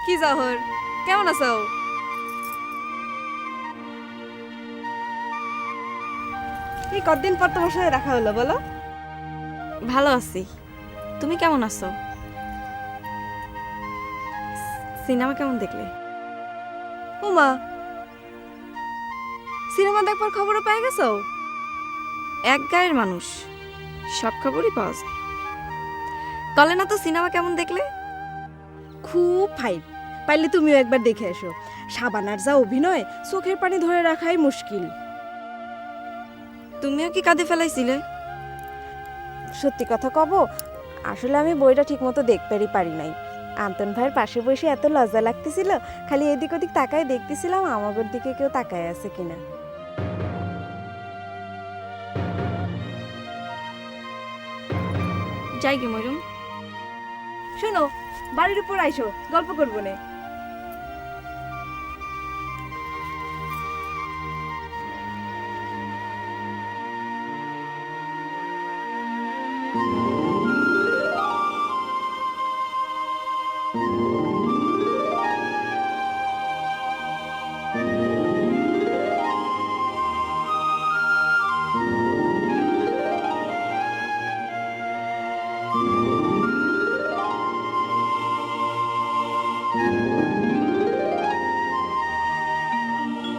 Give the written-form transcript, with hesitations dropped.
কি জহর, কেমন আছো? এই কতদিন পর তোমার সাথে দেখা হলো বলো। ভালো আছি। তুমি কেমন আছো? সিনেমা কেমন দেখলে? উমা, সিনেমা দেখবার খবরও পেয়ে গেছো? এক গায়ের মানুষ, সব খবরই পাওয়া যায়। কলে না তো সিনেমা কেমন দেখলে? খুব ফাইন। পাইলে তুমিও একবার দেখে এসো। শাবানার যা অভিনয়, চোখের পানি ধরে রাখাই মুশকিল। তুমিও কি কাঁদে ফেলাইছিলে? সত্যি কথা কব, আসলে আমি বইটা ঠিকমতো দেখতেই পারি নাই। আন্তন ভাইয়ের পাশে বসে এত লজ্জা লাগতেছিল, খালি এদিক ওদিক তাকায় দেখতেছিলাম আমাদের দিকে কেউ তাকায় আছে কিনা। যাই কি ময়ূরম? শোনো, বাড়ির উপর আইসো, গল্প করবো নে।